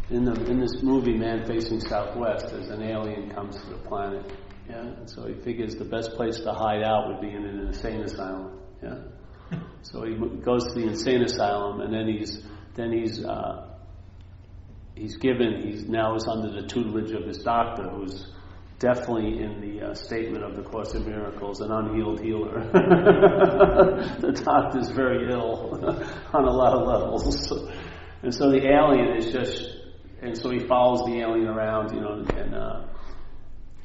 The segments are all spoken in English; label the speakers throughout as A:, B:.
A: in this movie, Man Facing Southwest, there's an alien comes to the planet, yeah, and so he figures the best place to hide out would be in an insane asylum, yeah. So he goes to the insane asylum, and then he's now under the tutelage of his doctor, who's definitely in the statement of the Course in Miracles, an unhealed healer. The doctor's very ill on a lot of levels, and so the alien is just. And so he follows the alien around,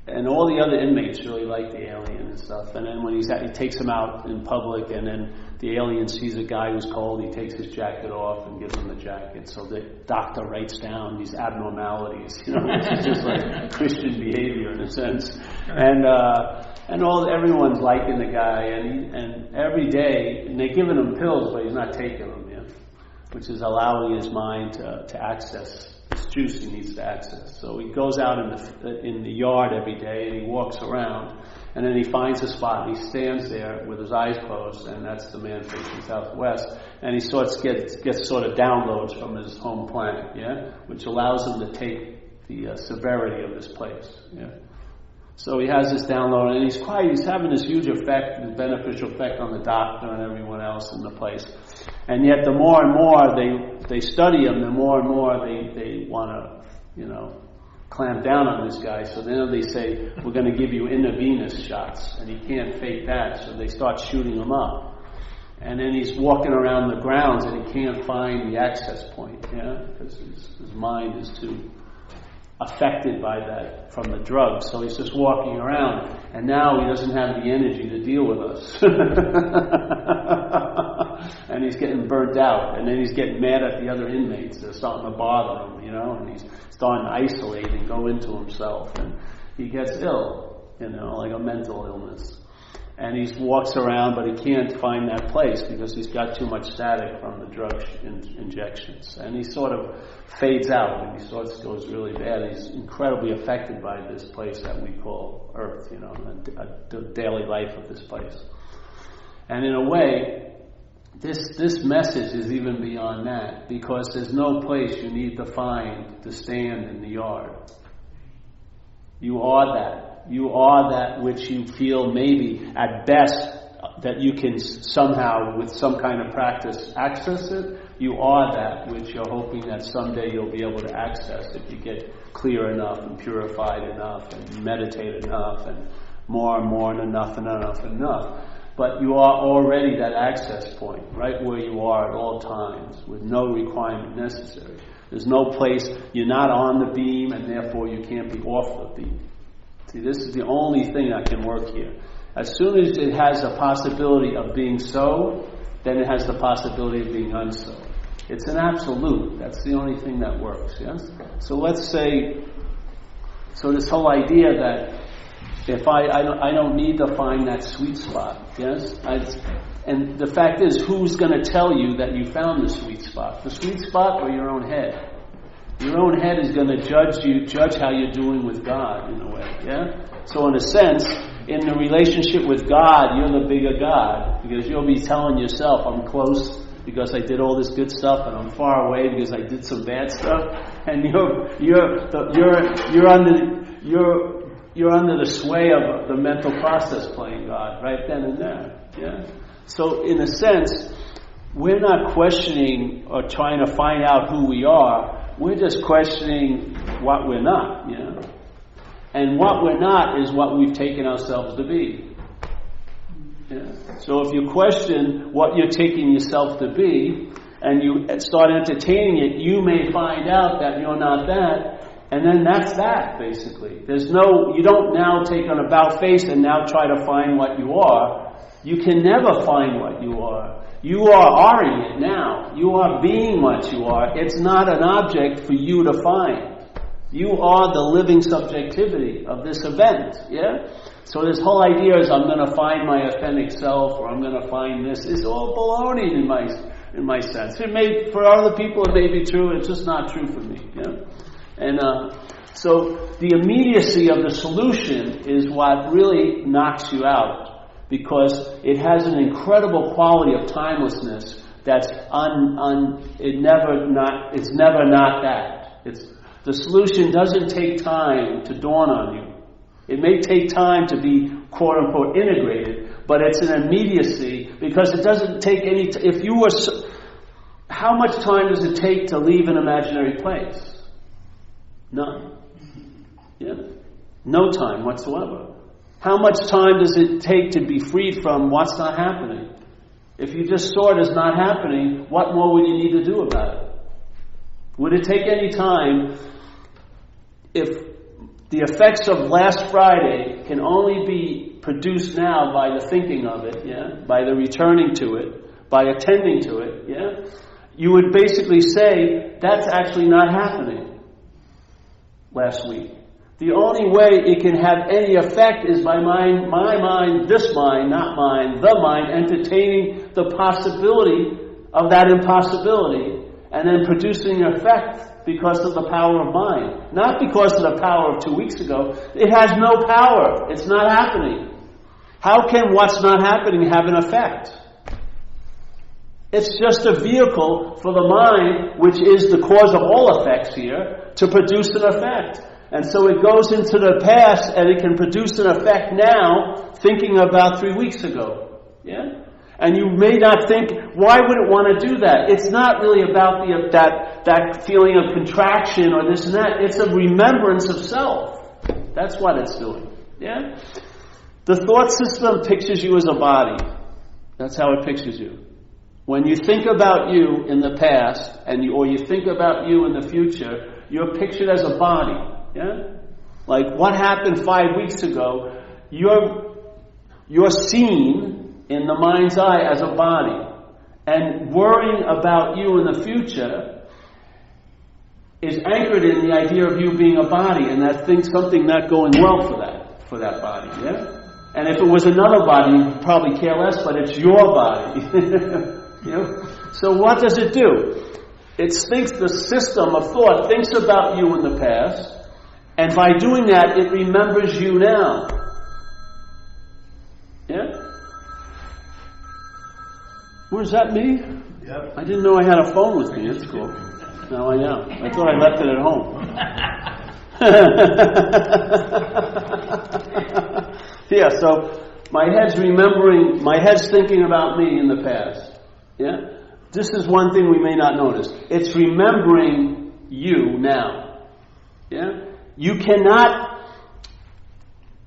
A: and all the other inmates really like the alien and stuff. And then when he takes him out in public, and then the alien sees a guy who's cold, he takes his jacket off and gives him the jacket. So the doctor writes down these abnormalities, it's just like Christian behavior in a sense. And everyone's liking the guy, and every day, and they're giving him pills, but he's not taking them yet, which is allowing his mind to access this juice he needs to access. So he goes out in the yard every day, and he walks around, and then he finds a spot, and he stands there with his eyes closed, and that's the Man Facing Southwest, and he gets sort of downloads from his home planet, yeah, which allows him to take the severity of this place, yeah. So he has this download, and he's having this huge effect, this beneficial effect on the doctor and everyone else in the place. And yet the more and more they study him, the more and more they want to, clamp down on this guy. So then they say, we're going to give you intravenous shots, and he can't fake that, so they start shooting him up. And then he's walking around the grounds, and he can't find the access point, yeah, because his mind is too affected by that from the drugs. So he's just walking around, and now he doesn't have the energy to deal with us. And he's getting burnt out, and then he's getting mad at the other inmates. They're starting to bother him, and he's starting to isolate and go into himself, and he gets ill, like a mental illness. And he walks around, but he can't find that place because he's got too much static from the drug injections. And he sort of fades out, and he sort of goes really bad. He's incredibly affected by this place that we call Earth, the daily life of this place. And in a way, this message is even beyond that, because there's no place you need to find to stand in the yard. You are that. You are that which you feel maybe at best that you can somehow, with some kind of practice, access it. You are that which you're hoping that someday you'll be able to access if you get clear enough and purified enough and meditate enough and more and enough and enough and enough. But you are already that access point, right where you are at all times, with no requirement necessary. There's no place, you're not on the beam, and therefore you can't be off the beam. See, this is the only thing that can work here. As soon as it has a possibility of being so, then it has the possibility of being unso. It's an absolute. That's the only thing that works, yes? So let's say, this whole idea that if I don't need to find that sweet spot, yes? And the fact is, who's going to tell you that you found the sweet spot? The sweet spot or your own head? Your own head is going to judge how you're doing with God, in a way, yeah? So in a sense, in the relationship with God, you're the bigger God, because you'll be telling yourself, I'm close because I did all this good stuff, and I'm far away because I did some bad stuff, and you're under the sway of the mental process playing God right then and there, yeah? So in a sense, we're not questioning or trying to find out who we are. We're just questioning what we're not, And what we're not is what we've taken ourselves to be. Yeah. So if you question what you're taking yourself to be, and you start entertaining it, you may find out that you're not that, and then that's that, basically. You don't now take an about face and now try to find what you are. You can never find what you are. You are-ing it now. You are being what you are. It's not an object for you to find. You are the living subjectivity of this event, yeah? So this whole idea is I'm going to find my authentic self, or I'm going to find this, is all baloney in my sense. It may, for other people it may be true, it's just not true for me, yeah? And so the immediacy of the solution is what really knocks you out, because it has an incredible quality of timelessness that's it's never not that. The solution doesn't take time to dawn on you. It may take time to be quote-unquote integrated, but it's an immediacy because it doesn't take any... How much time does it take to leave an imaginary place? None. Yeah? No time whatsoever. How much time does it take to be freed from what's not happening? If you just saw it as not happening, what more would you need to do about it? Would it take any time if the effects of last Friday can only be produced now by the thinking of it, yeah? By the returning to it, by attending to it, yeah? You would basically say, that's actually not happening last week. The only way it can have any effect is by my mind, this mind, not mine, the mind, entertaining the possibility of that impossibility and then producing effect because of the power of mind. Not because of the power of 2 weeks ago. It has no power. It's not happening. How can what's not happening have an effect? It's just a vehicle for the mind, which is the cause of all effects here, to produce an effect. And so it goes into the past and it can produce an effect now, thinking about 3 weeks ago. Yeah? And you may not think, why would it want to do that? It's not really about that feeling of contraction or this and that. It's a remembrance of self. That's what it's doing. Yeah? The thought system pictures you as a body. That's how it pictures you. When you think about you in the past or you think about you in the future, you're pictured as a body. Yeah? Like what happened 5 weeks ago, you're seen in the mind's eye as a body. And worrying about you in the future is anchored in the idea of you being a body and that something not going well for that body. Yeah? And if it was another body, you'd probably care less, but it's your body. You know? So what does it do? The system of thought thinks about you in the past, and by doing that, it remembers you now. Yeah? Was that me?
B: Yep.
A: I didn't know I had a phone with me. That's cool. Now I know. I thought I left it at home. Yeah, so my head's thinking about me in the past. Yeah? This is one thing we may not notice. It's remembering you now. Yeah? You cannot,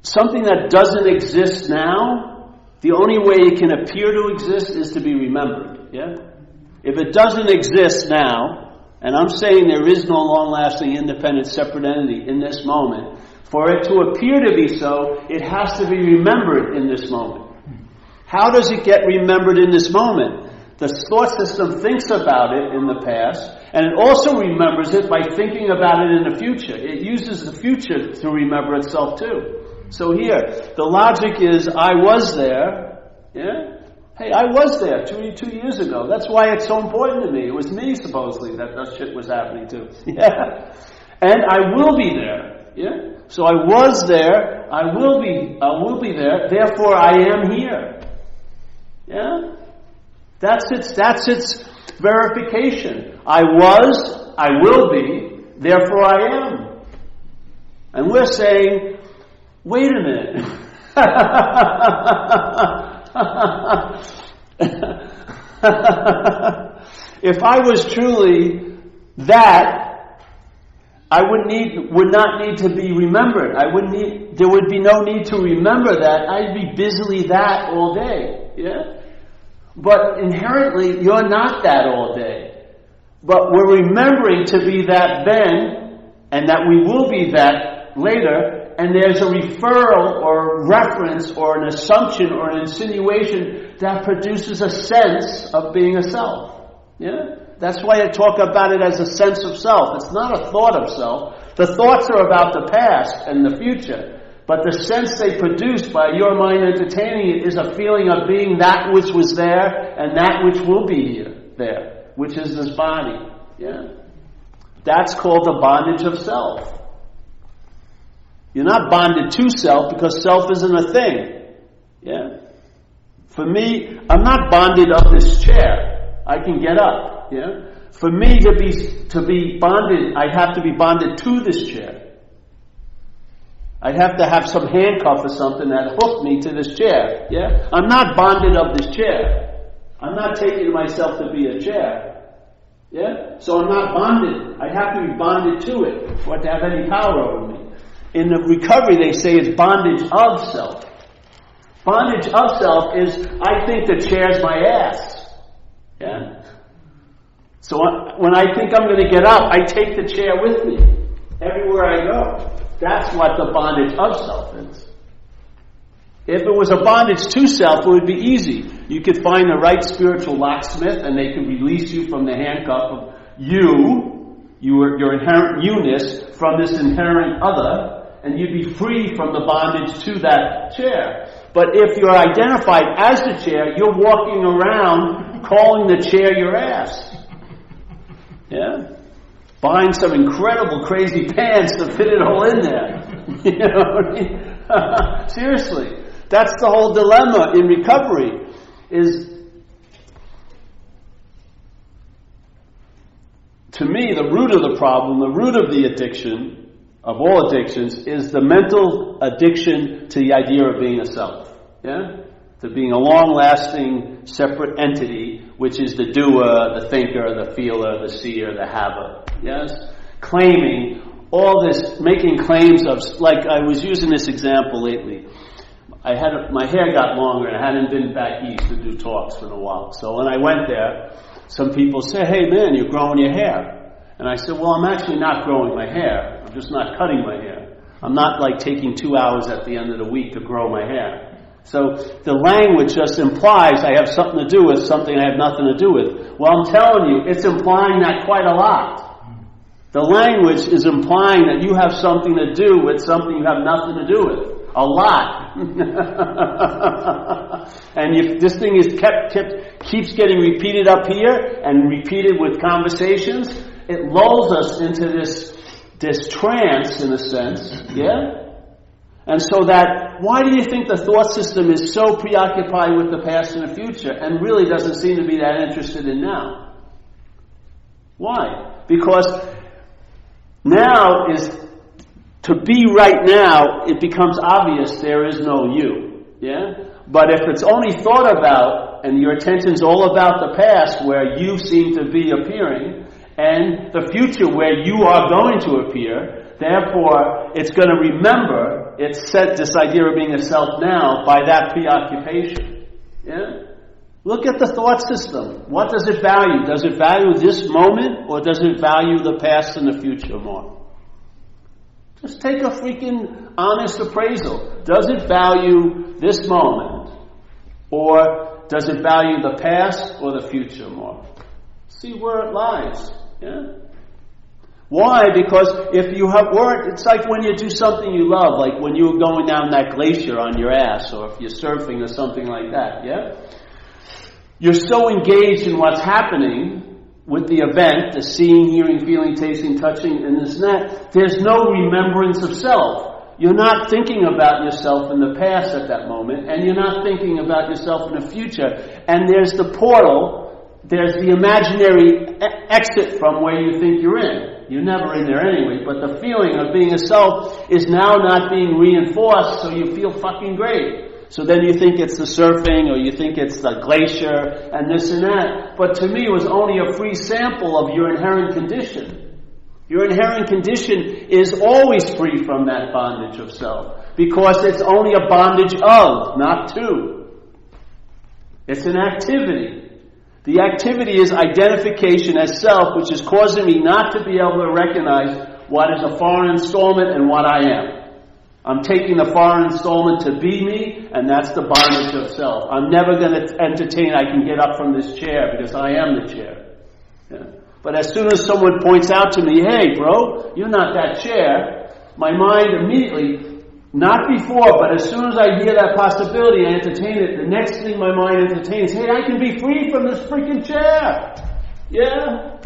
A: something that doesn't exist now, the only way it can appear to exist is to be remembered. Yeah? If it doesn't exist now, and I'm saying there is no long-lasting, independent, separate entity in this moment, for it to appear to be so, it has to be remembered in this moment. How does it get remembered in this moment? The thought system thinks about it in the past, and it also remembers it by thinking about it in the future. It uses the future to remember itself too. So here, the logic is, I was there. Yeah? Hey, I was there 2 years ago. That's why it's so important to me. It was me, supposedly, that shit was happening to. Yeah? And I will be there. Yeah? So I was there. I will be there. Therefore, I am here. Yeah? That's its verification. I was, I will be, therefore I am. And we're saying, wait a minute. If I was truly that, I would not need to be remembered. There would be no need to remember that. I'd be busily that all day. Yeah? But inherently, you're not that all day. But we're remembering to be that then, and that we will be that later, and there's a referral or reference or an assumption or an insinuation that produces a sense of being a self. Yeah? That's why I talk about it as a sense of self. It's not a thought of self. The thoughts are about the past and the future. But the sense they produce by your mind entertaining it is a feeling of being that which was there and that which will be there, which is this body. Yeah? That's called the bondage of self. You're not bonded to self because self isn't a thing. Yeah? For me, I'm not bonded up this chair. I can get up. Yeah? For me to be bonded, I'd have to be bonded to this chair. I'd have to have some handcuff or something that hooked me to this chair. Yeah? I'm not bonded of this chair. I'm not taking myself to be a chair. Yeah? So I'm not bonded. I have to be bonded to it for it to have any power over me. In the recovery, they say it's bondage of self. Bondage of self is, I think the chair's my ass. Yeah? So when I think I'm going to get up, I take the chair with me everywhere I go. That's what the bondage of self is. If it was a bondage to self, it would be easy. You could find the right spiritual locksmith and they could release you from the handcuff of your inherent you-ness from this inherent other, and you'd be free from the bondage to that chair. But if you're identified as the chair, you're walking around calling the chair your ass. Yeah? Buying some incredible crazy pants to fit it all in there. You know what I mean? Seriously. That's the whole dilemma in recovery, is, to me, the root of the problem, the root of the addiction, of all addictions, is the mental addiction to the idea of being a self. Yeah? To being a long-lasting, separate entity, which is the doer, the thinker, the feeler, the seer, the haver. Yes? Claiming all this, making claims of, like I was using this example lately. My hair got longer and I hadn't been back east to do talks for a while. So when I went there, some people say, hey man, you're growing your hair. And I said, well, I'm actually not growing my hair. I'm just not cutting my hair. I'm not like taking 2 hours at the end of the week to grow my hair. So the language just implies I have something to do with something I have nothing to do with. Well, I'm telling you, it's implying that quite a lot. The language is implying that you have something to do with something you have nothing to do with. A lot. And if this thing is keeps getting repeated up here and repeated with conversations, it lulls us into this trance, in a sense. Yeah? And so that, why do you think the thought system is so preoccupied with the past and the future and really doesn't seem to be that interested in now? Why? Because now is, to be right now, it becomes obvious there is no you. Yeah? But if it's only thought about and your attention's all about the past where you seem to be appearing and the future where you are going to appear, therefore it's going to remember it's set this idea of being a self now by that preoccupation. Yeah? Look at the thought system. What does it value? Does it value this moment or does it value the past and the future more? Just take a freaking honest appraisal. Does it value this moment? Or does it value the past or the future more? See where it lies. Yeah? Why? Because if you have worked, it's like when you do something you love, like when you're going down that glacier on your ass, or if you're surfing or something like that, yeah? You're so engaged in what's happening with the event, the seeing, hearing, feeling, tasting, touching, and this and that, there's no remembrance of self. You're not thinking about yourself in the past at that moment, and you're not thinking about yourself in the future. And there's the portal, there's the imaginary exit from where you think you're in. You're never in there anyway, but the feeling of being a self is now not being reinforced, so you feel fucking great. So then you think it's the surfing, or you think it's the glacier, and this and that. But to me, it was only a free sample of your inherent condition. Your inherent condition is always free from that bondage of self, because it's only a bondage of, not to. It's an activity. The activity is identification as self, which is causing me not to be able to recognize what is a foreign installment and what I am. I'm taking the foreign installment to be me, and that's the bondage of self. I'm never going to entertain I can get up from this chair because I am the chair. Yeah. But as soon as someone points out to me, hey bro, you're not that chair, my mind immediately, not before, but as soon as I hear that possibility, I entertain it, the next thing my mind entertains, hey, I can be free from this freaking chair. Yeah?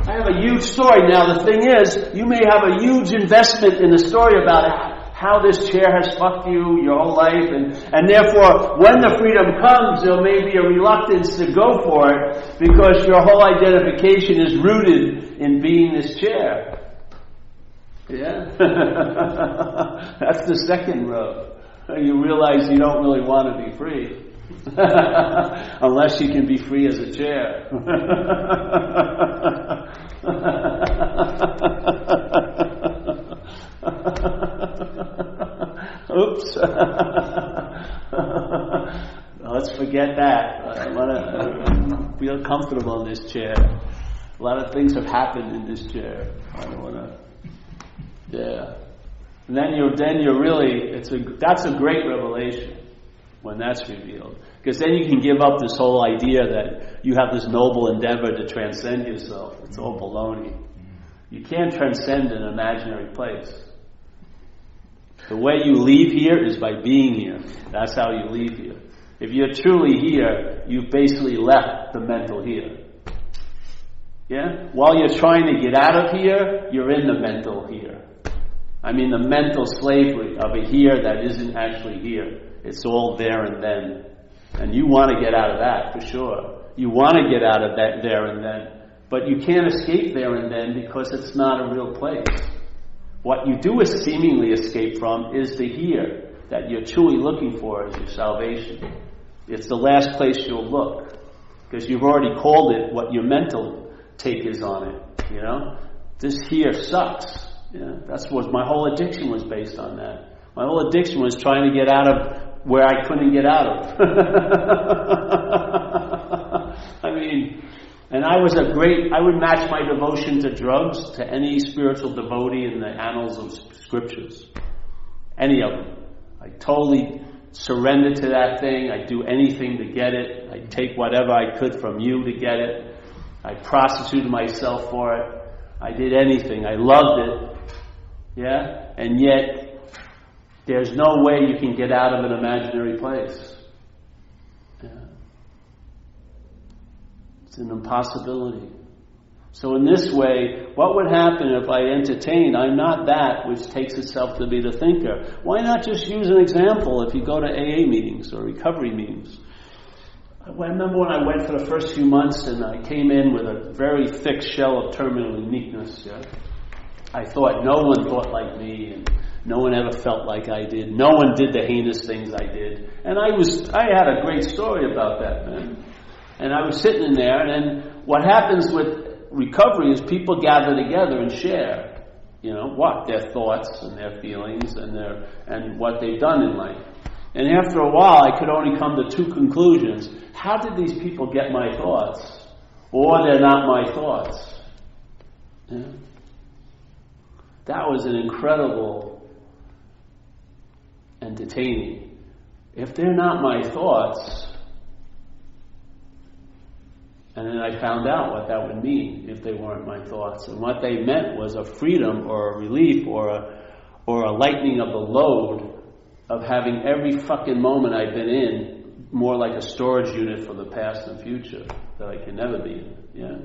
A: I have a huge story. Now, the thing is, you may have a huge investment in the story about how this chair has fucked you your whole life, and therefore when the freedom comes, there may be a reluctance to go for it because your whole identification is rooted in being this chair. Yeah? That's the second rub. You realize you don't really want to be free. Unless you can be free as a chair. Oops. Let's forget that. I want to feel comfortable in this chair. A lot of things have happened in this chair. I don't want to. Yeah. And then you're really, that's a great revelation when that's revealed. Because then you can give up this whole idea that you have this noble endeavor to transcend yourself. It's all baloney. You can't transcend an imaginary place. The way you leave here is by being here. That's how you leave here. If you're truly here, you've basically left the mental here. Yeah? While you're trying to get out of here, you're in the mental here. I mean the mental slavery of a here that isn't actually here. It's all there and then. And you want to get out of that, for sure. You want to get out of that there and then. But you can't escape there and then because it's not a real place. What you do seemingly escape from is the here that you're truly looking for as your salvation. It's the last place you'll look. Because you've already called it what your mental take is on it. You know? This here sucks. Yeah, that's what my whole addiction was based on that. My whole addiction was trying to get out of where I couldn't get out of. I mean, and I would match my devotion to drugs to any spiritual devotee in the annals of scriptures. Any of them. I totally surrender to that thing. I'd do anything to get it. I'd take whatever I could from you to get it. I prostituted myself for it. I did anything. I loved it. Yeah? And yet, there's no way you can get out of an imaginary place. Yeah. It's an impossibility. So in this way, what would happen if I entertain, I'm not that which takes itself to be the thinker? Why not just use an example if you go to AA meetings or recovery meetings? I remember when I went for the first few months and I came in with a very thick shell of terminal uniqueness. Yeah? I thought no one thought like me and no one ever felt like I did. No one did the heinous things I did. And I had a great story about that, man. And I was sitting in there, and then what happens with recovery is people gather together and share, their thoughts and their feelings and what they've done in life. And after a while, I could only come to two conclusions. How did these people get my thoughts? Or they're not my thoughts. Yeah? That was an incredible entertaining. If they're not my thoughts, and then I found out what that would mean if they weren't my thoughts. And what they meant was a freedom or a relief or a lightening of the load of having every fucking moment I've been in more like a storage unit for the past and future that I can never be in. Yeah.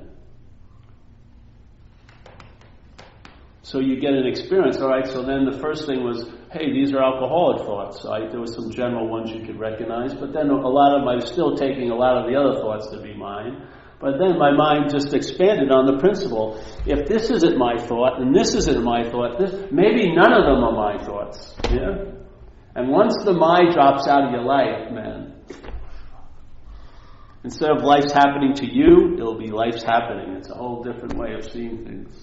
A: So you get an experience. All right, so then the first thing was, hey, these are alcoholic thoughts. There was some general ones you could recognize, but then a lot of them, I was still taking a lot of the other thoughts to be mine. But then my mind just expanded on the principle. If this isn't my thought, and this isn't my thought, maybe none of them are my thoughts. Yeah? And once the my drops out of your life, man, instead of life's happening to you, it'll be life's happening. It's a whole different way of seeing things.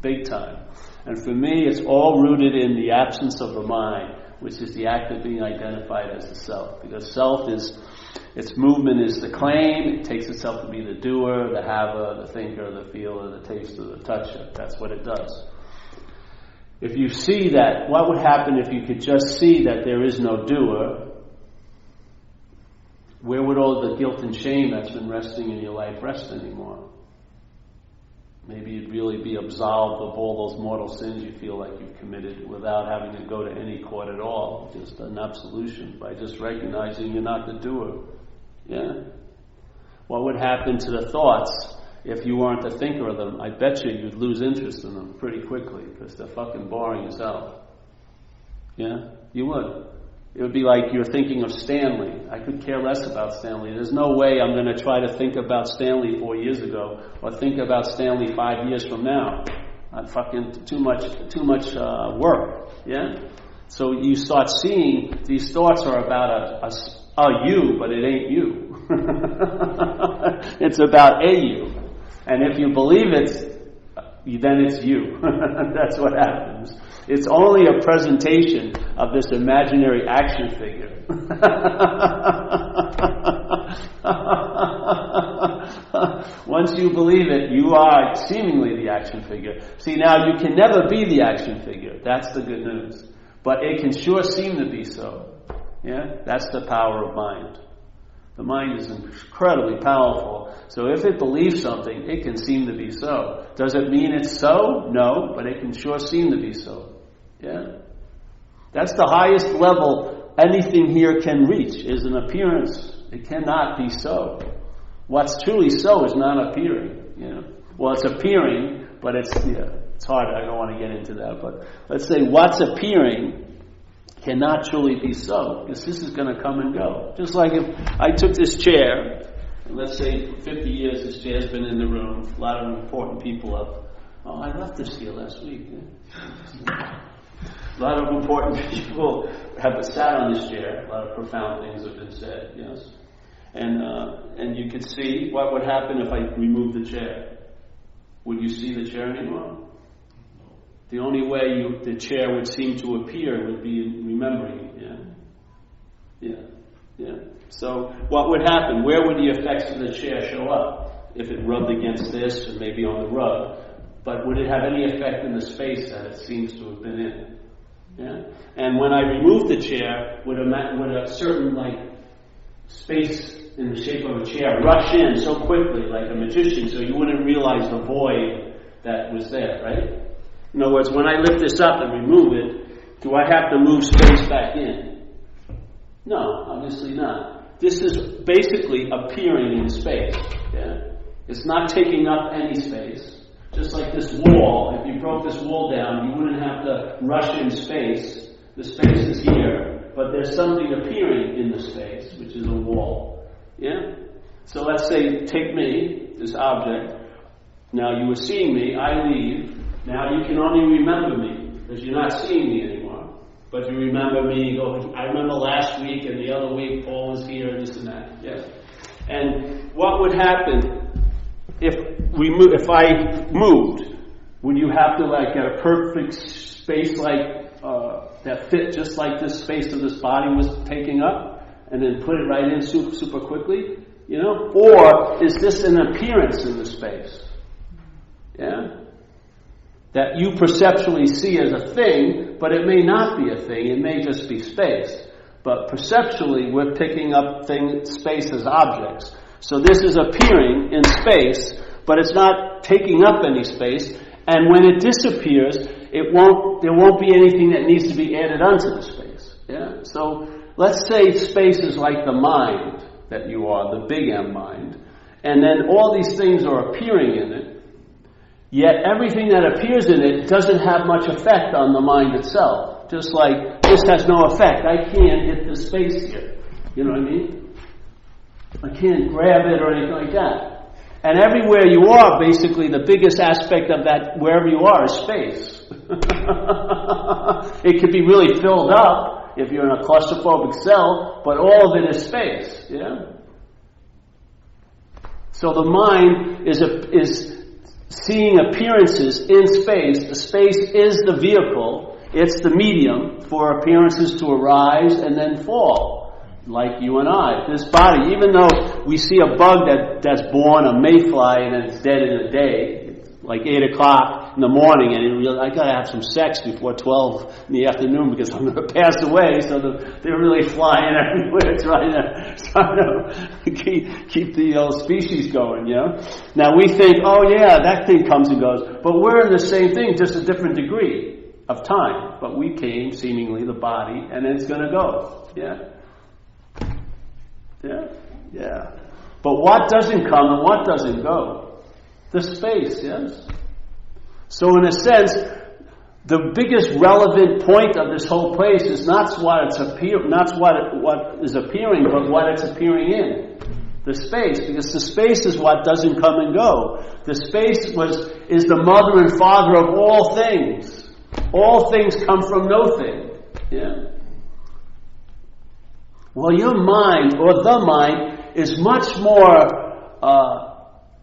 A: Big time. And for me, it's all rooted in the absence of the mind, which is the act of being identified as the self. Because self is, its movement is the claim, it takes itself to be the doer, the haver, the thinker, the feeler, the taster, the toucher. That's what it does. If you see that, what would happen if you could just see that there is no doer? Where would all the guilt and shame that's been resting in your life rest anymore? Maybe you'd really be absolved of all those mortal sins you feel like you've committed without having to go to any court at all. Just an absolution by just recognizing you're not the doer. Yeah? What would happen to the thoughts if you weren't the thinker of them? I bet you'd lose interest in them pretty quickly because they're fucking boring as hell. Yeah, you would. It would be like you're thinking of Stanley. I could care less about Stanley. There's no way I'm going to try to think about Stanley 4 years ago or think about Stanley 5 years from now. I'm fucking too much work. Yeah. So you start seeing these thoughts are about a you, but it ain't you. It's about a you. And if you believe it, then it's you. That's what happens. It's only a presentation of this imaginary action figure. Once you believe it, you are seemingly the action figure. See, now you can never be the action figure. That's the good news. But it can sure seem to be so. Yeah? That's the power of mind. The mind is incredibly powerful. So if it believes something, it can seem to be so. Does it mean it's so? No, but it can sure seem to be so. Yeah? That's the highest level anything here can reach, is an appearance. It cannot be so. What's truly so is not appearing. You know? Well, it's appearing, but it's hard. I don't want to get into that. But let's say what's appearing cannot truly be so, because this is going to come and go. Just like if I took this chair, and let's say for 50 years this chair's been in the room, a lot of important people have, I left this here last week. A lot of important people have sat on this chair. A lot of profound things have been said, yes. And you could see what would happen if I removed the chair. Would you see the chair anymore? The only way the chair would seem to appear would be in remembering it. Yeah. So what would happen? Where would the effects of the chair show up? If it rubbed against this or maybe on the rug. But would it have any effect in the space that it seems to have been in? Yeah. And when I removed the chair, would a certain space in the shape of a chair rush in so quickly like a magician so you wouldn't realize the void that was there, right? In other words, when I lift this up and remove it, do I have to move space back in? No, obviously not. This is basically appearing in space. Yeah? It's not taking up any space. Just like this wall, if you broke this wall down, you wouldn't have to rush in space. The space is here, but there's something appearing in the space, which is a wall. Yeah? So let's say, take me, this object. Now you were seeing me, I leave. Now you can only remember me, because you're not seeing me anymore. But you remember me, you go, I remember last week and the other week Paul was here and this and that. Yes. And what would happen if I moved? Would you have to get a perfect space that fit just like this space of this body was taking up, and then put it right in super quickly? Or is this an appearance in the space? Yeah? That you perceptually see as a thing, but it may not be a thing, it may just be space. But perceptually, we're picking up space as objects. So this is appearing in space, but it's not taking up any space, and when it disappears, there won't be anything that needs to be added onto the space. Yeah? So let's say space is like the mind that you are, the big M mind, and then all these things are appearing in it. Yet everything that appears in it doesn't have much effect on the mind itself. Just like this has no effect. I can't hit the space here. You know what I mean? I can't grab it or anything like that. And everywhere you are, basically, the biggest aspect of that, wherever you are, is space. It could be really filled up if you're in a claustrophobic cell, but all of it is space. Yeah. So the mind is seeing appearances in space. The space is the vehicle. It's the medium for appearances to arise and then fall. Like you and I. This body, even though we see a bug that's born, a mayfly, and it's dead in a day, it's like 8 o'clock in the morning, and I got to have some sex before 12 in the afternoon because I'm going to pass away, so they're really flying everywhere trying to keep the old species going, Now we think, that thing comes and goes, but we're in the same thing, just a different degree of time. But we came, seemingly, the body, and it's going to go. Yeah? Yeah. But what doesn't come and what doesn't go? The space, yes? So in a sense, the biggest relevant point of this whole place is not what is appearing, but what it's appearing in. The space, because the space is what doesn't come and go. The space is the mother and father of all things. All things come from nothing. Yeah. Well, your mind, or the mind, is much more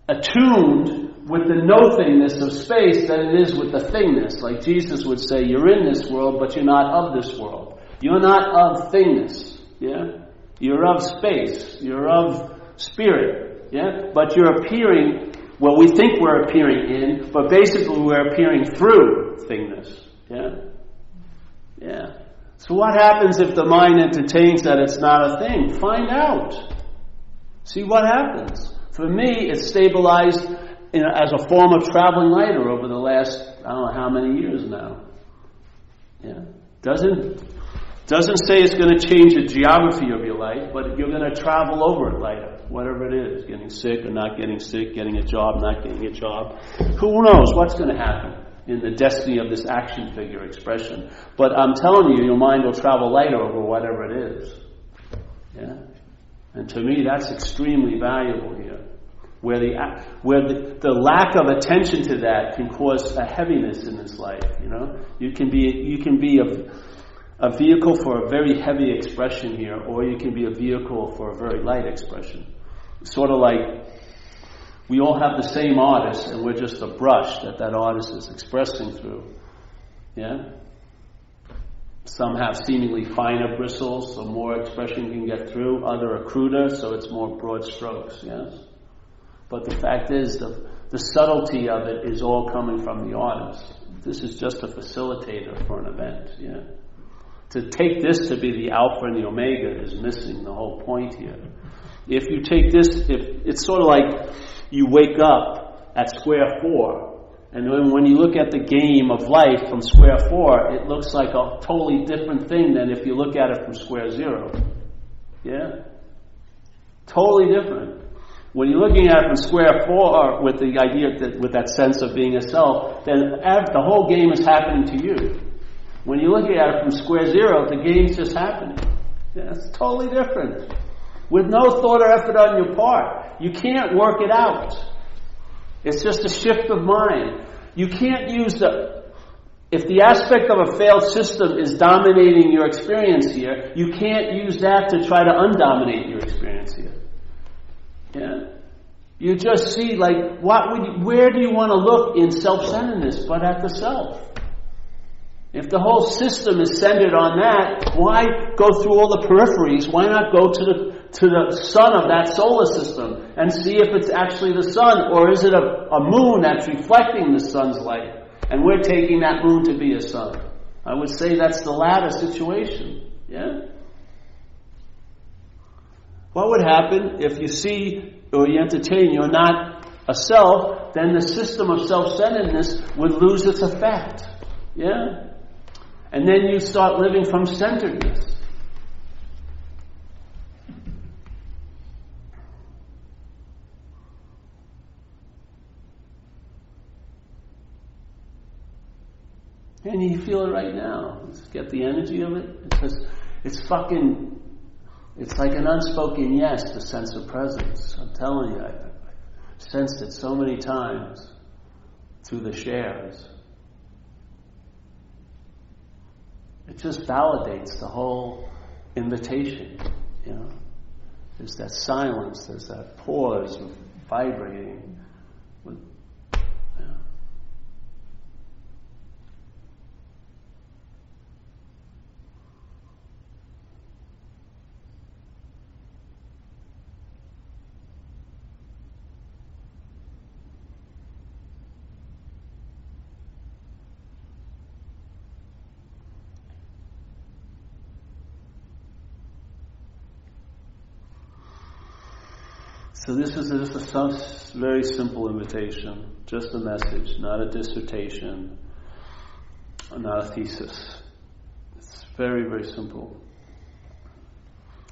A: attuned with the nothingness of space than it is with the thingness. Like Jesus would say, you're in this world, but you're not of this world. You're not of thingness. Yeah? You're of space. You're of spirit. Yeah? But you're appearing, well, we think we're appearing in, but basically we're appearing through thingness. Yeah? Yeah. So what happens if the mind entertains that it's not a thing? Find out. See what happens. For me, it's stabilized as a form of traveling lighter over the last, I don't know how many years now. Yeah. Doesn't say it's going to change the geography of your life, but you're going to travel over it lighter, whatever it is. Getting sick or not getting sick, getting a job, not getting a job. Who knows what's going to happen in the destiny of this action figure expression. But I'm telling you, your mind will travel lighter over whatever it is. Yeah. And to me, that's extremely valuable here. Where the lack of attention to that can cause a heaviness in this life, you know. You can be a vehicle for a very heavy expression here, or you can be a vehicle for a very light expression. Sort of like we all have the same artist, and we're just a brush that artist is expressing through. Yeah. Some have seemingly finer bristles, so more expression can get through. Other are cruder, so it's more broad strokes. Yes. But the fact is, the subtlety of it is all coming from the artist. This is just a facilitator for an event. Yeah. To take this to be the alpha and the omega is missing the whole point here. If you take this, it's sort of like you wake up at square 4, and then when you look at the game of life from square 4, it looks like a totally different thing than if you look at it from square 0. Yeah? Totally different. When you're looking at it from square 4 with the idea that, with that sense of being a self, then the whole game is happening to you. When you're looking at it from square 0, the game's just happening. Yeah, it's totally different. With no thought or effort on your part. You can't work it out. It's just a shift of mind. You can't use if the aspect of a failed system is dominating your experience here, you can't use that to try to undominate your experience here. Yeah. You just see, like, where do you want to look in self-centeredness but at the self? If the whole system is centered on that, why go through all the peripheries? Why not go to the sun of that solar system and see if it's actually the sun, or is it a moon that's reflecting the sun's light and we're taking that moon to be a sun? I would say that's the latter situation. Yeah. What would happen if you see or you entertain you're not a self? Then the system of self-centeredness would lose its effect. Yeah. And then you start living from centeredness. And you feel it right now. Just get the energy of it. It's like an unspoken yes, the sense of presence. I'm telling you, I've sensed it so many times through the shares. It just validates the whole invitation, you know. There's that silence, there's that pause of vibrating. So this is just a very simple invitation, just a message, not a dissertation, not a thesis. It's very, very simple.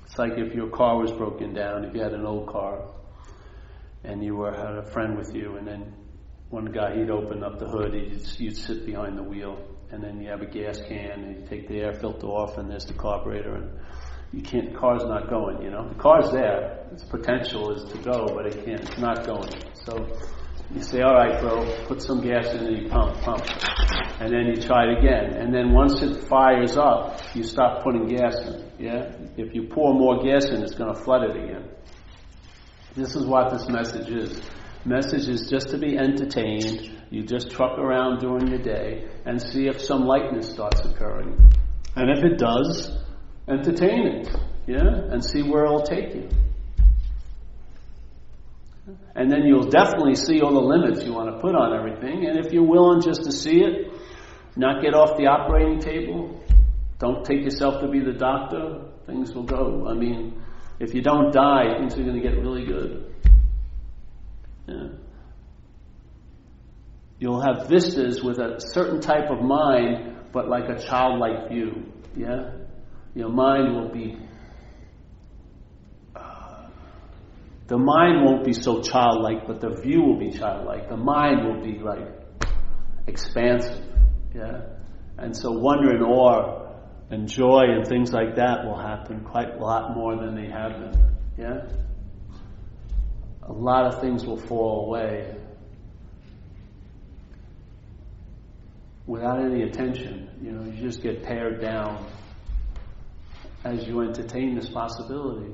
A: It's like if your car was broken down, if you had an old car, and you had a friend with you, and then one guy, he'd open up the hood, you'd sit behind the wheel, and then you have a gas can, and you take the air filter off, and there's the carburetor, and you can't. The car's not going. The car's there. Its potential is to go, but it can't. It's not going. So you say, all right, bro, put some gas in, and you pump, and then you try it again, and then once it fires up, you stop putting gas in. Yeah, if you pour more gas in, it's going to flood it again. This is what this message is. Message is just to be entertained. You just truck around during your day and see if some lightness starts occurring. And if it does, entertain it, and see where it'll take you. And then you'll definitely see all the limits you want to put on everything. And if you're willing just to see it, not get off the operating table, don't take yourself to be the doctor, things will go. I mean, if you don't die, things are going to get really good. Yeah. You'll have vistas with a certain type of mind, but like a childlike view. Yeah, your mind will be. The mind won't be so childlike, but the view will be childlike. The mind will be like expansive. Yeah, and so wonder and awe and joy and things like that will happen quite a lot more than they have been. Yeah. A lot of things will fall away without any attention. You just get pared down as you entertain this possibility.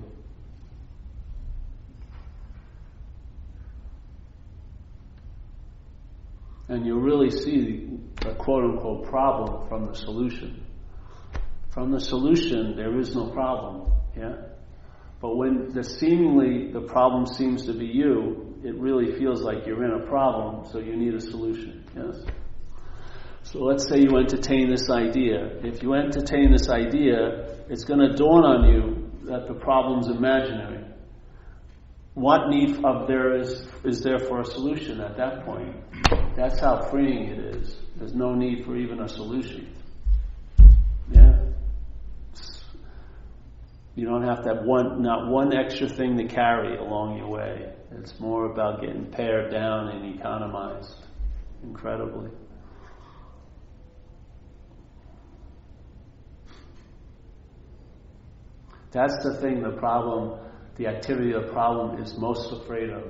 A: And you'll really see the quote-unquote problem from the solution. From the solution, there is no problem. Yeah? But when the problem seems to be you, it really feels like you're in a problem, so you need a solution. Yes? So let's say you entertain this idea. If you entertain this idea, it's going to dawn on you that the problem's imaginary. What need of there is there for a solution at that point? That's how freeing it is. There's no need for even a solution. Yeah? You don't have to have not one extra thing to carry along your way. It's more about getting pared down and economized incredibly. That's the thing, the activity of the problem is most afraid of.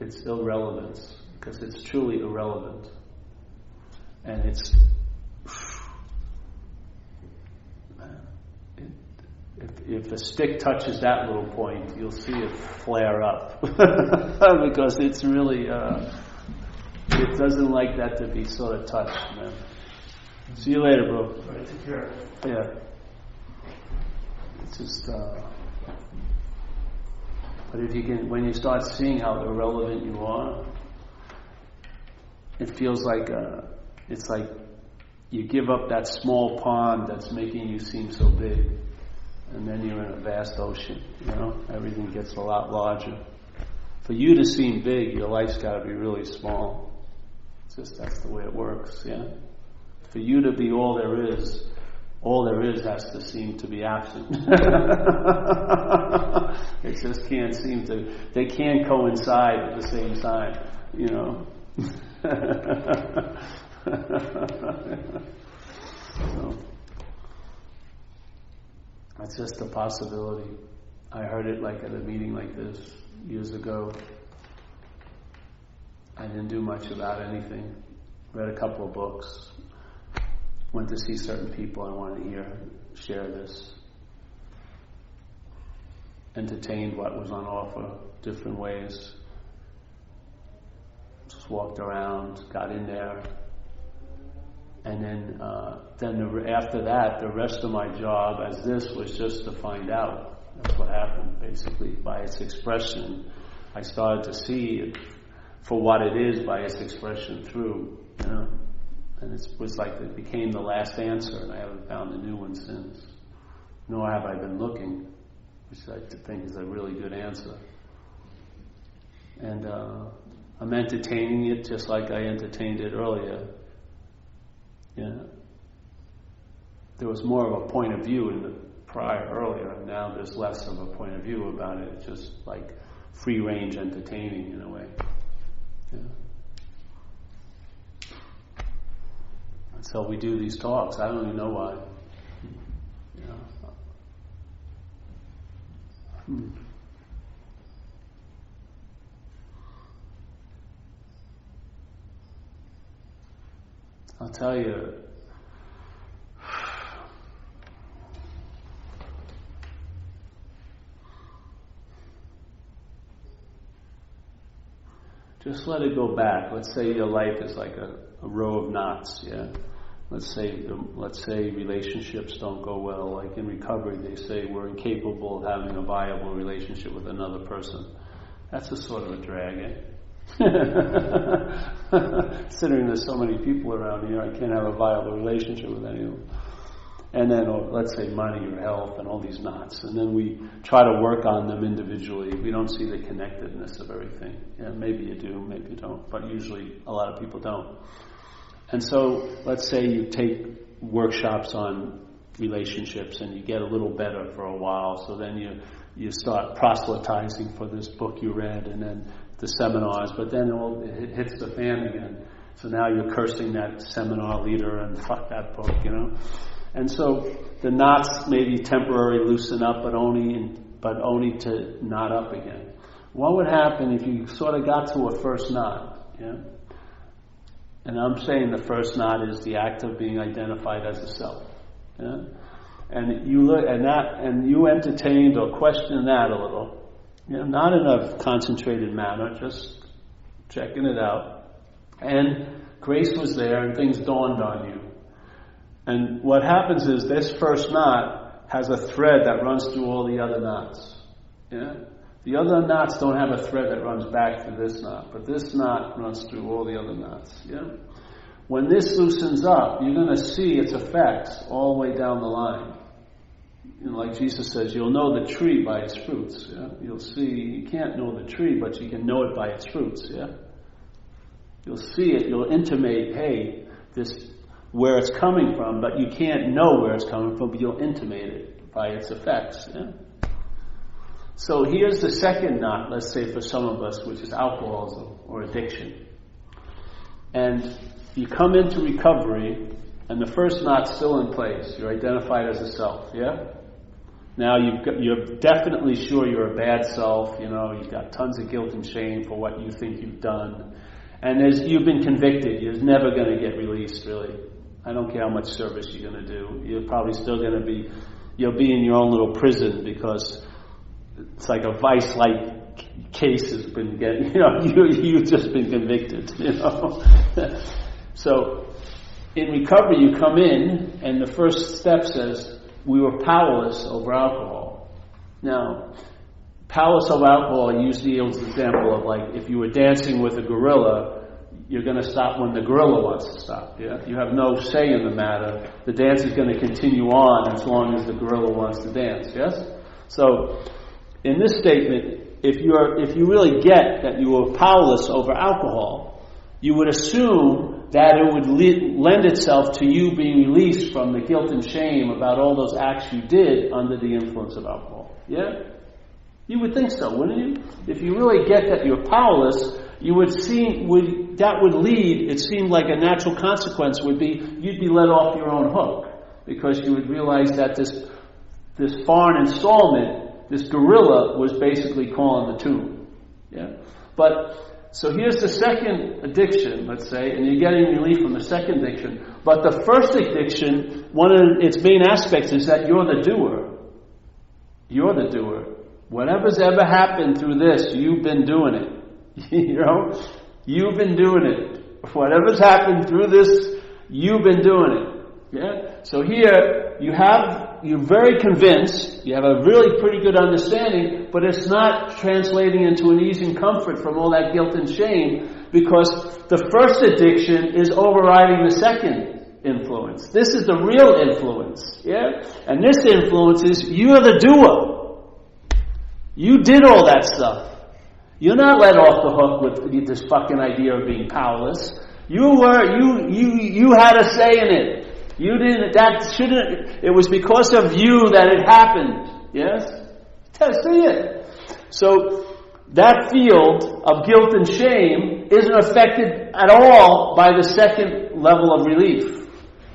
A: It's irrelevance, because it's truly irrelevant. And if a stick touches that little point, you'll see it flare up. Because it's really, it doesn't like that to be sort of touched, man. See you later, bro.
B: Take care.
A: Yeah. It's just, but if you can, when you start seeing how irrelevant you are, it feels like, it's like you give up that small pond that's making you seem so big. And then you're in a vast ocean, everything gets a lot larger. For you to seem big, your life's got to be really small. It's just, that's the way it works, yeah? For you to be all there is has to seem to be absent. It just can't seem to, they can't coincide at the same time, So, that's just a possibility. I heard it like at a meeting like this years ago. I didn't do much about anything. Read a couple of books. Went to see certain people I wanted to share this. Entertained what was on offer, different ways. Just walked around, got in there. And then after that, the rest of my job as this was just to find out. That's what happened, basically. By its expression, I started to see it for what it is by its expression through, And it was like it became the last answer, and I haven't found a new one since. Nor have I been looking, which I think is a really good answer. And I'm entertaining it just like I entertained it earlier. Yeah. There was more of a point of view in the earlier, and now there's less of a point of view about it. It's just like free range entertaining in a way. Yeah. So we do these talks. I don't even know why. I'll tell you, just let it go back. Let's say your life is like a row of knots, yeah? Let's say relationships don't go well. Like in recovery, they say we're incapable of having a viable relationship with another person. That's a sort of a drag, eh? Considering there's so many people around here, I can't have a viable relationship with anyone. And then, let's say money or health and all these knots. And then we try to work on them individually. We don't see the connectedness of everything. Yeah, maybe you do, maybe you don't. But usually a lot of people don't. And so, let's say you take workshops on relationships and you get a little better for a while. So then you start proselytizing for this book you read and then the seminars. But then it hits the fan again. So now you're cursing that seminar leader and fuck that book, you know. And so the knots maybe temporarily loosen up, but only to knot up again. What would happen if you sort of got to a first knot? Yeah, and I'm saying the first knot is the act of being identified as a self. Yeah, and you look at that, and you entertained or questioned that a little. You know, not in a concentrated manner, just checking it out. And grace was there, and things dawned on you. And what happens is this first knot has a thread that runs through all the other knots. Yeah? The other knots don't have a thread that runs back to this knot, but this knot runs through all the other knots. Yeah? When this loosens up, you're going to see its effects all the way down the line. You know, like Jesus says, you'll know the tree by its fruits. Yeah? You'll see, you can't know the tree, but you can know it by its fruits. Yeah? You'll see it, you'll intimate, hey, this where it's coming from, but you can't know where it's coming from, but you'll intimate it by its effects. Yeah? So here's the second knot, let's say for some of us, which is alcoholism or addiction. And you come into recovery, and the first knot's still in place. You're identified as a self, yeah? Now you're definitely sure you're a bad self, you know, you've got tons of guilt and shame for what you think you've done. And you've been convicted, you're never going to get released, really. I don't care how much service you're going to do. You're probably still going to you'll be in your own little prison because it's like a vice-like case has been getting, you know, you've just been convicted, you know. So, in recovery you come in and the first step says, we were powerless over alcohol. Now, powerless over alcohol, I use the example of like, if you were dancing with a gorilla, you're going to stop when the gorilla wants to stop. Yeah, you have no say in the matter. The dance is going to continue on as long as the gorilla wants to dance. Yes. So, in this statement, if you really get that you were powerless over alcohol, you would assume that it would lend itself to you being released from the guilt and shame about all those acts you did under the influence of alcohol. Yeah, you would think so, wouldn't you? If you really get that you're powerless, you would that would lead, it seemed like a natural consequence would be, you'd be let off your own hook, because you would realize that this foreign installment, this gorilla, was basically calling the tune. Yeah? But, so here's the second addiction, let's say, and you're getting relief from the second addiction. But the first addiction, one of its main aspects is that you're the doer. You're the doer. Whatever's ever happened through this, you've been doing it. You know? You've been doing it. Whatever's happened through this, you've been doing it. Yeah? So here, you're very convinced, you have a really pretty good understanding, but it's not translating into an ease and comfort from all that guilt and shame, because the first addiction is overriding the second influence. This is the real influence. Yeah? And this influence is, you're the doer. You did all that stuff. You're not let off the hook with this fucking idea of being powerless. You had a say in it. You didn't, it was because of you that it happened. Yes? See it. So, that field of guilt and shame isn't affected at all by the second level of relief.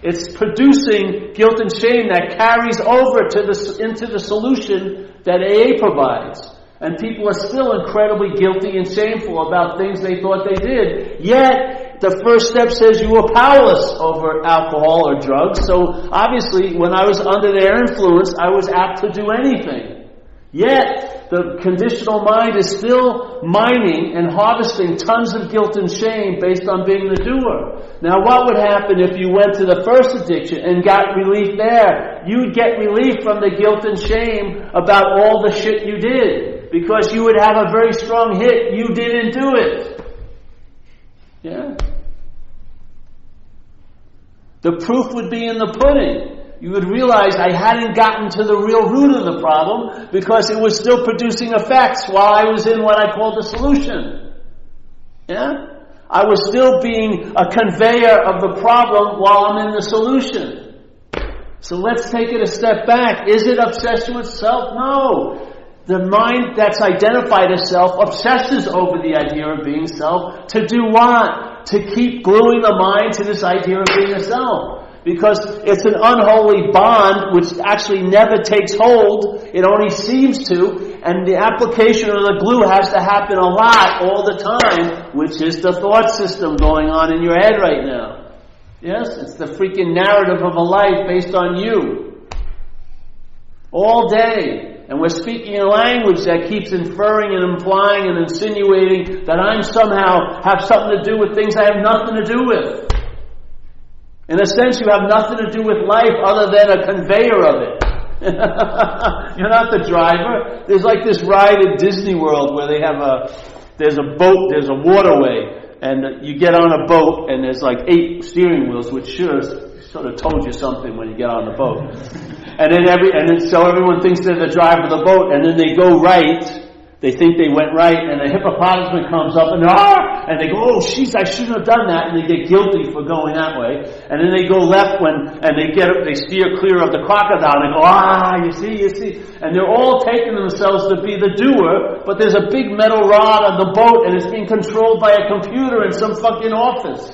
A: It's producing guilt and shame that carries over into the solution that AA provides. And people are still incredibly guilty and shameful about things they thought they did. Yet, the first step says you were powerless over alcohol or drugs. So, obviously, when I was under their influence, I was apt to do anything. Yet, the conditional mind is still mining and harvesting tons of guilt and shame based on being the doer. Now, what would happen if you went to the first addiction and got relief there? You'd get relief from the guilt and shame about all the shit you did. Because you would have a very strong hit. You didn't do it. Yeah? The proof would be in the pudding. You would realize I hadn't gotten to the real root of the problem because it was still producing effects while I was in what I call the solution. Yeah? I was still being a conveyor of the problem while I'm in the solution. So let's take it a step back. Is it obsession with self? No. The mind that's identified as self obsesses over the idea of being self. To do what? To keep gluing the mind to this idea of being a self. Because it's an unholy bond which actually never takes hold. It only seems to. And the application of the glue has to happen a lot all the time, which is the thought system going on in your head right now. Yes? It's the freaking narrative of a life based on you. All day. And we're speaking a language that keeps inferring and implying and insinuating that I somehow have something to do with things I have nothing to do with. In a sense, you have nothing to do with life other than a conveyor of it. You're not the driver. There's like this ride at Disney World where they have there's a boat, there's a waterway, and you get on a boat and there's like 8 steering wheels, which sort of told you something when you get on the boat. So everyone thinks they're the driver of the boat, and then they go right. They think they went right, and a hippopotamus comes up, and they go, oh, jeez, I shouldn't have done that, and they get guilty for going that way. And then they go left and they steer clear of the crocodile, and they go, you see. And they're all taking themselves to be the doer, but there's a big metal rod on the boat, and it's being controlled by a computer in some fucking office.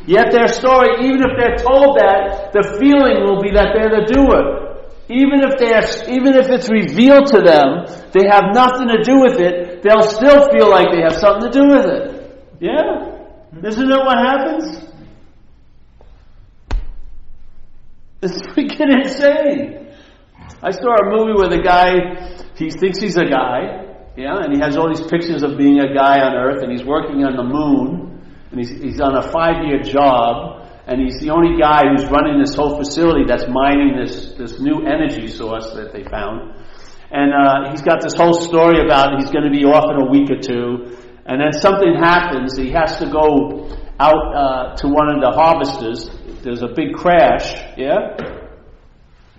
A: Yet their story, even if they're told that, the feeling will be that they're the doer. Even if it's revealed to them, they have nothing to do with it, they'll still feel like they have something to do with it. Yeah? Isn't that what happens? It's freaking insane. I saw a movie where the guy, he thinks he's a guy, yeah, and he has all these pictures of being a guy on Earth, and he's working on the moon, and he's on a 5-year job, and he's the only guy who's running this whole facility that's mining this new energy source that they found. And he's got this whole story about he's going to be off in a week or two. And then something happens. He has to go out to one of the harvesters. There's a big crash. Yeah?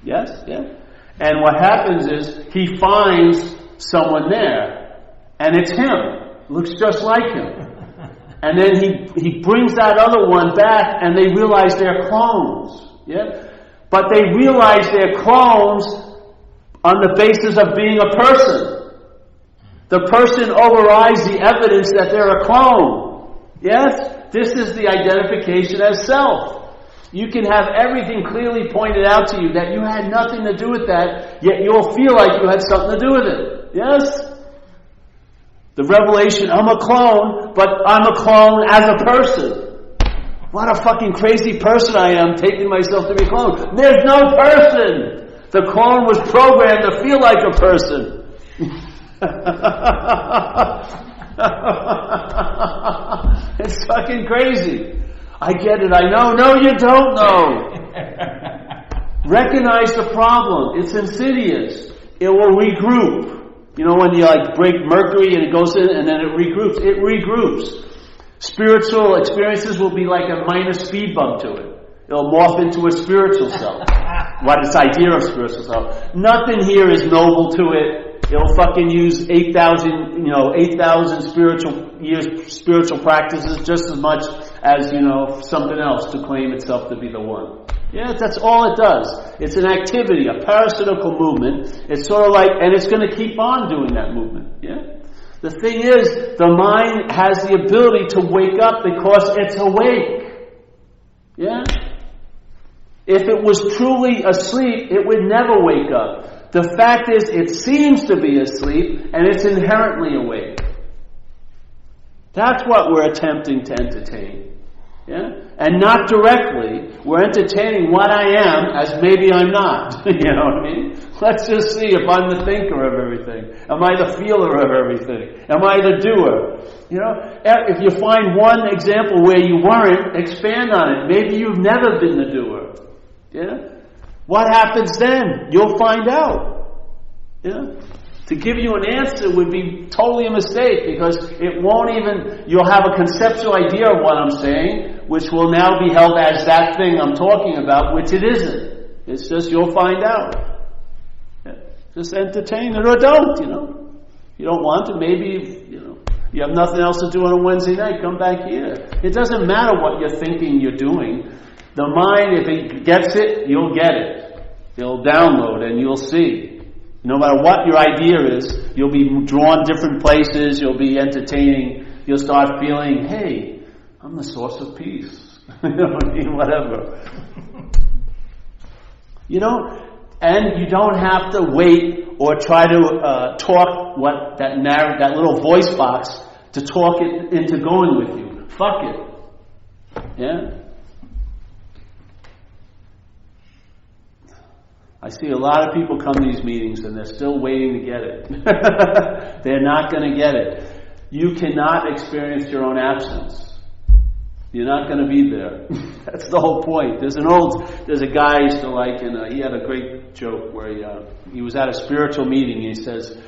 A: Yes? Yeah? And what happens is he finds someone there. And it's him. Looks just like him. And then he brings that other one back, and they realize they're clones. Yeah? But they realize they're clones on the basis of being a person. The person overrides the evidence that they're a clone. Yes? This is the identification as self. You can have everything clearly pointed out to you that you had nothing to do with that, yet you'll feel like you had something to do with it. Yes? The revelation, I'm a clone, but I'm a clone as a person. What a fucking crazy person I am, taking myself to be a clone. There's no person. The clone was programmed to feel like a person. It's fucking crazy. I get it, I know. No, you don't know. Recognize the problem. It's insidious. It will regroup. You know when you break mercury and it goes in and then it regroups? It regroups. Spiritual experiences will be like a minor speed bump to it. It'll morph into a spiritual self. What its idea of spiritual self. Nothing here is noble to it. It'll fucking use 8,000 spiritual practices just as much as, something else to claim itself to be the one. Yeah, that's all it does. It's an activity, a parasitical movement. It's sort of and it's going to keep on doing that movement. Yeah? The thing is, the mind has the ability to wake up because it's awake. Yeah? If it was truly asleep, it would never wake up. The fact is, it seems to be asleep, and it's inherently awake. That's what we're attempting to entertain. Yeah? And not directly. We're entertaining what I am as maybe I'm not. You know what I mean? Let's just see if I'm the thinker of everything. Am I the feeler of everything? Am I the doer? You know, if you find one example where you weren't, expand on it. Maybe you've never been the doer. Yeah? What happens then? You'll find out. Yeah? To give you an answer would be totally a mistake, because it won't even, you'll have a conceptual idea of what I'm saying, which will now be held as that thing I'm talking about, which it isn't. It's just you'll find out. Yeah. Just entertain it or don't, you know. If you don't want to, maybe, you know, you have nothing else to do on a Wednesday night, come back here. It doesn't matter what you're thinking you're doing. The mind, if it gets it, you'll get it. It'll download and you'll see. No matter what your idea is, you'll be drawn different places, you'll be entertaining, you'll start feeling, hey, I'm the source of peace. You know what I mean? Whatever. You know, and you don't have to wait or try to talk what that little voice box to talk it into going with you. Fuck it. Yeah? I see a lot of people come to these meetings and they're still waiting to get it. They're not going to get it. You cannot experience your own absence. You're not going to be there. That's the whole point. There's a guy I used to like, and he had a great joke where he was at a spiritual meeting and he says,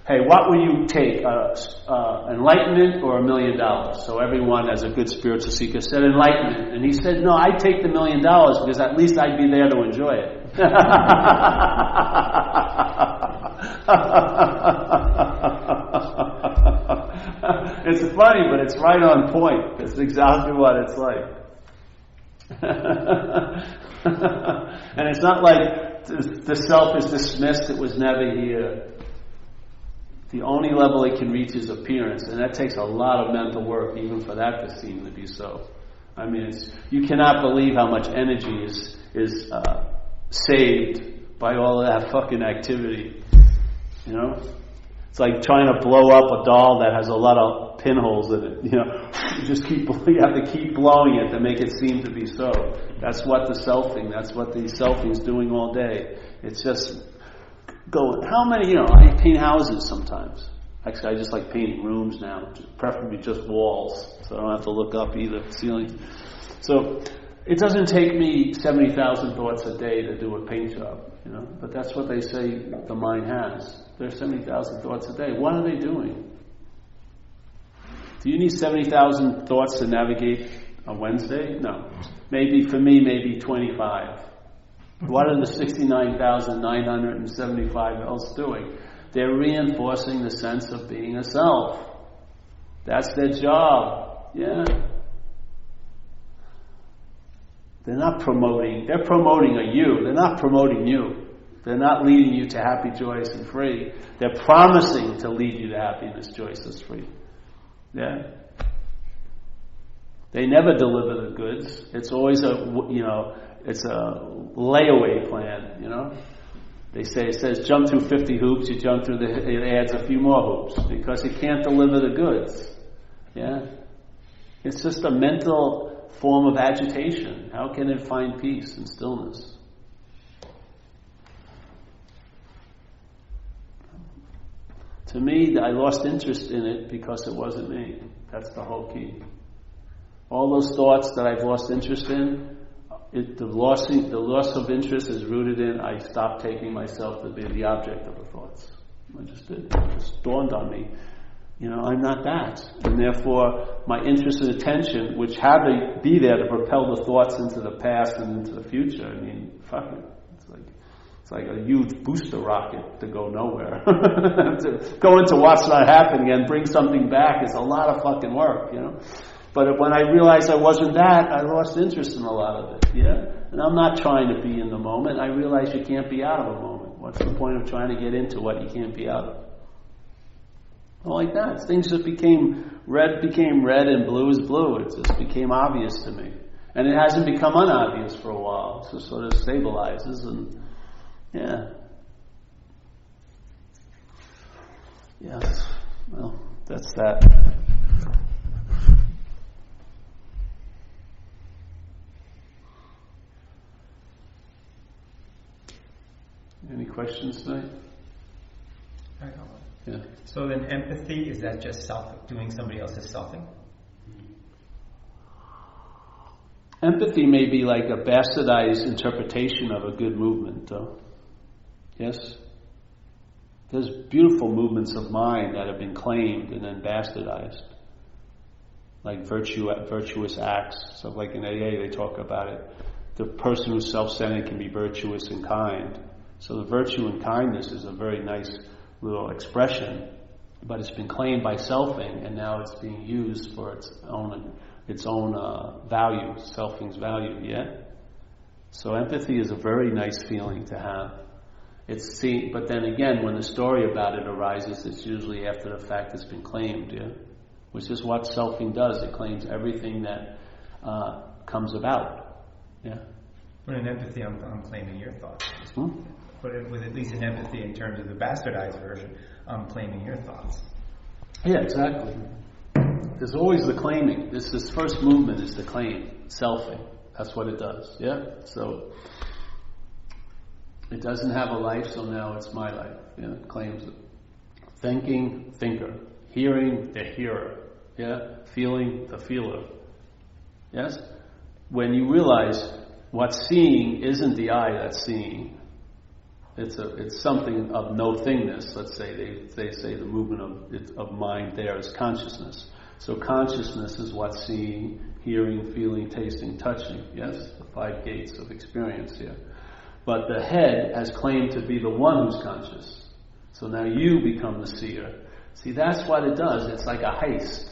A: hey, what will you take, enlightenment or $1 million? So everyone, as a good spiritual seeker, said enlightenment. And he said, no, I'd take the $1 million because at least I'd be there to enjoy it. It's funny, but it's right on point. It's exactly what it's like. And it's not like the self is dismissed, it was never here. The only level it can reach is appearance, and that takes a lot of mental work even for that to seem to be so. I mean, you cannot believe how much energy is saved by all of that fucking activity. You know? It's like trying to blow up a doll that has a lot of pinholes in it. You know, you have to keep blowing it to make it seem to be so. That's what the selfing, that's what the selfing's doing all day. It's just going. How many, I paint houses sometimes. Actually, I just like painting rooms now, preferably just walls, so I don't have to look up either, ceilings. So it doesn't take me 70,000 thoughts a day to do a paint job, but that's what they say the mind has. There's 70,000 thoughts a day. What are they doing? Do you need 70,000 thoughts to navigate a Wednesday? No. Maybe, for me, maybe 25. What are the 69,975 else doing? They're reinforcing the sense of being a self. That's their job. Yeah. They're not promoting. They're promoting a you. They're not promoting you. They're not leading you to happy, joyous, and free. They're promising to lead you to happiness, joyous, free. Yeah. They never deliver the goods. It's always it's a layaway plan, They say, it says jump through 50 hoops, you jump through it adds a few more hoops, because it can't deliver the goods. Yeah? It's just a mental form of agitation. How can it find peace and stillness? To me, I lost interest in it because it wasn't me. That's the whole key. All those thoughts that I've lost interest in, the loss of interest is rooted in I stopped taking myself to be the object of the thoughts. I just did. It just dawned on me. I'm not that. And therefore, my interest and attention, which had to be there to propel the thoughts into the past and into the future, fuck it. It's like a huge booster rocket to go nowhere. To go into what's not happening and bring something back is a lot of fucking work, But when I realized I wasn't that, I lost interest in a lot of it, yeah? And I'm not trying to be in the moment. I realize you can't be out of a moment. What's the point of trying to get into what you can't be out of? Well, like that. Things just became red and blue is blue. It just became obvious to me. And it hasn't become unobvious for a while. So it sort of stabilizes and, yeah. Yes. Well, that's that. Any questions tonight?
B: I got one.
A: Yeah.
B: So then empathy, is that just doing somebody else's selfing?
A: Empathy may be like a bastardized interpretation of a good movement, though. Yes? There's beautiful movements of mind that have been claimed and then bastardized. Like virtuous acts. So like in AA they talk about it. The person who's self-centered can be virtuous and kind. So the virtue and kindness is a very nice little expression, but it's been claimed by selfing and now it's being used for its own value, selfing's value, yeah? So empathy is a very nice feeling to have. But then again, when the story about it arises, it's usually after the fact it's been claimed, yeah? Which is what selfing does. It claims everything that comes about, yeah?
B: But in empathy, I'm claiming your thoughts.
A: Hmm?
B: But with at least an empathy in terms of the bastardized version, I'm claiming your thoughts.
A: Yeah, exactly. There's always the claiming. This first movement is the claim, selfing. That's what it does, yeah? So it doesn't have a life, so now it's my life. Yeah, it claims it. Thinking, thinker. Hearing, the hearer. Yeah, feeling, the feeler. Yes? When you realize what's seeing isn't the eye that's seeing. It's something of no thingness. Let's say they say the movement of mind there is consciousness. So consciousness is what's seeing, hearing, feeling, tasting, touching. Yes, the 5 gates of experience here. But the head has claimed to be the one who's conscious. So now you become the seer. See, that's what it does. It's like a heist.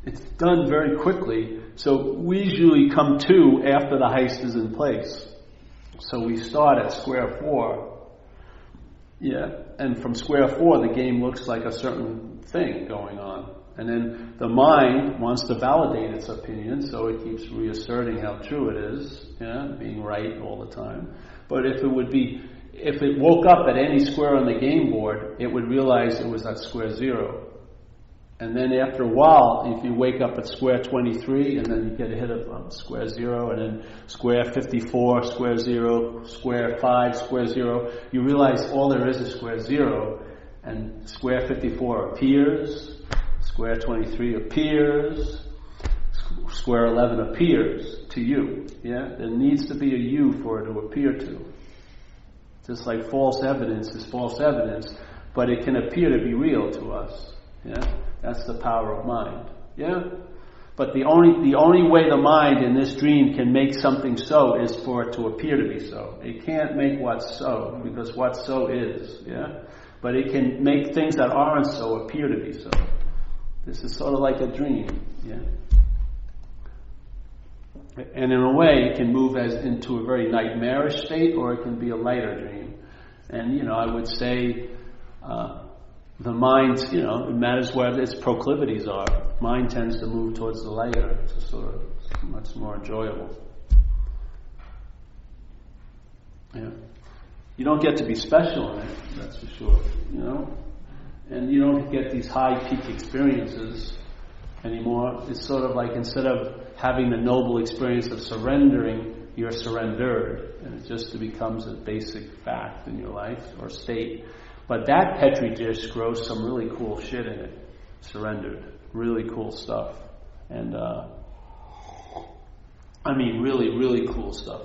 A: It's done very quickly. So we usually come to after the heist is in place. So we start at square 4. Yeah. And from square 4, the game looks like a certain thing going on. And then the mind wants to validate its opinion, so it keeps reasserting how true it is, yeah, being right all the time. But if it woke up at any square on the game board, it would realize it was at square 0. And then after a while, if you wake up at square 23, and then you get a hit of square 0, and then square 54, square 0, square 5, square 0, you realize all there is square 0, and square 54 appears, square 23 appears, square 11 appears to you. Yeah? There needs to be a you for it to appear to. Just like false evidence is false evidence, but it can appear to be real to us. Yeah? That's the power of mind. Yeah? But the only way the mind in this dream can make something so is for it to appear to be so. It can't make what's so, because what's so is. Yeah? But it can make things that aren't so appear to be so. This is sort of like a dream. Yeah? And in a way, it can move into a very nightmarish state, or it can be a lighter dream. And, I would say the mind, it matters where its proclivities are. Mind tends to move towards the lighter. It's sort of much more enjoyable. Yeah. You don't get to be special in it, that's for sure, And you don't get these high peak experiences anymore. It's sort of like instead of having the noble experience of surrendering, you're surrendered. And it just becomes a basic fact in your life or state. But that Petri dish grows some really cool shit in it. Surrendered. Really cool stuff. And, really, really cool stuff.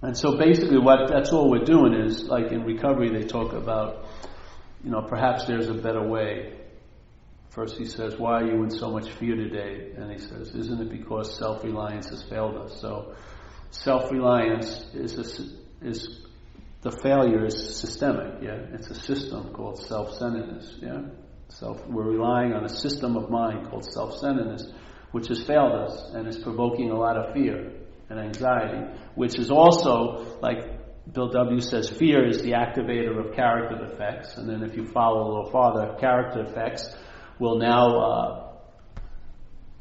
A: And so basically that's all we're doing is, like in recovery they talk about, perhaps there's a better way. First he says, why are you in so much fear today? And he says, isn't it because self-reliance has failed us? So self-reliance is the failure is systemic, yeah? It's a system called self-centeredness, yeah? We're relying on a system of mind called self-centeredness, which has failed us and is provoking a lot of fear and anxiety, which is also, like Bill W. says, fear is the activator of character defects. And then if you follow a little farther, character defects will now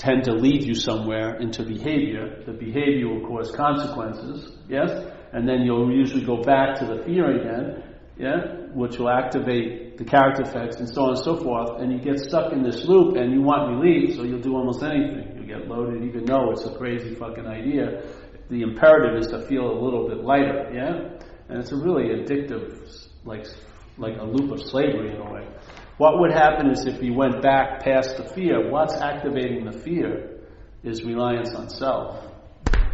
A: tend to lead you somewhere into behavior. The behavior will cause consequences, yes? And then you'll usually go back to the fear again, yeah? Which will activate the character effects and so on and so forth, and you get stuck in this loop and you want relief, so you'll do almost anything. You get loaded even though it's a crazy fucking idea. The imperative is to feel a little bit lighter, yeah? And it's a really addictive, like a loop of slavery in a way. What would happen is if you went back past the fear, what's activating the fear is reliance on self.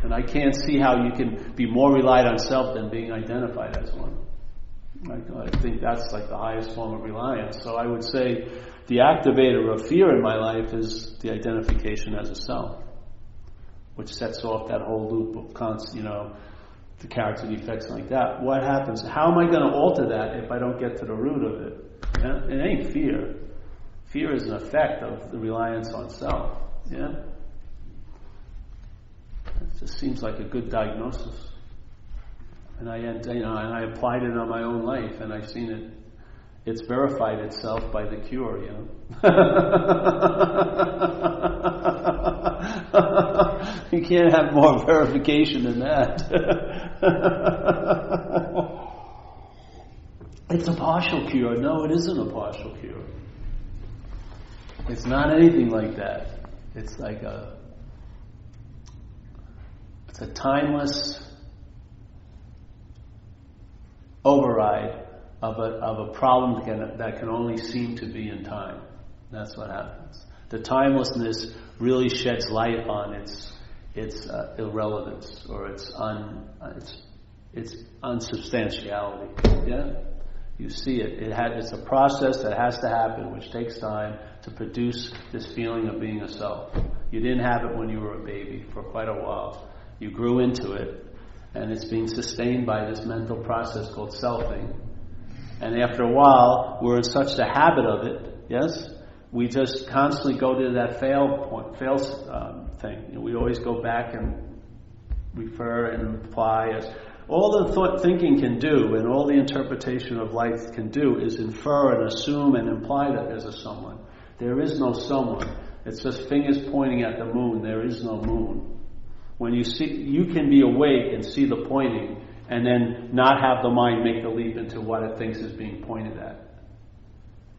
A: And I can't see how you can be more relied on self than being identified as one. I think that's like the highest form of reliance. So I would say the activator of fear in my life is the identification as a self, which sets off that whole loop of the character defects like that. What happens? How am I going to alter that if I don't get to the root of it? Yeah? It ain't fear. Fear is an effect of the reliance on self. Yeah? It just seems like a good diagnosis. And I applied it on my own life, and I've seen it. It's verified itself by the cure, You can't have more verification than that. It's a partial cure. No, it isn't a partial cure. It's not anything like that. It's like it's a timeless override of a problem that can only seem to be in time. That's what happens. The timelessness really sheds light on its irrelevance or its unsubstantiality. Yeah, you see it. It's a process that has to happen, which takes time to produce this feeling of being a self. You didn't have it when you were a baby for quite a while. You grew into it, and it's being sustained by this mental process called selfing. And after a while, we're in such a habit of it, yes? We just constantly go to that fail thing. We always go back and refer and apply. All the thinking can do and all the interpretation of life can do is infer and assume and imply that there's a someone. There is no someone. It's just fingers pointing at the moon. There is no moon. When you can be awake and see the pointing and then not have the mind make the leap into what it thinks is being pointed at.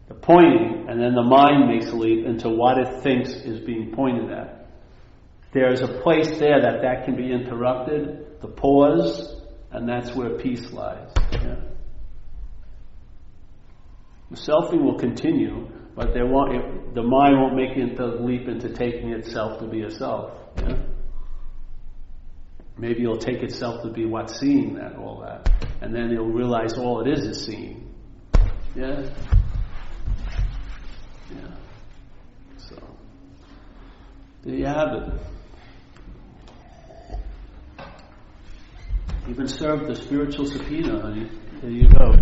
A: The pointing, and then the mind makes a leap into what it thinks is being pointed at. There's a place there that can be interrupted, the pause, and that's where peace lies. Yeah? The selfing will continue, but the mind won't make the leap into taking itself to be a self. Yeah? Maybe it'll take itself to be what's seeing that, all that. And then it'll realize all it is seeing. Yeah? Yeah. So, there you have it. You've been served the spiritual subpoena, honey. There you go.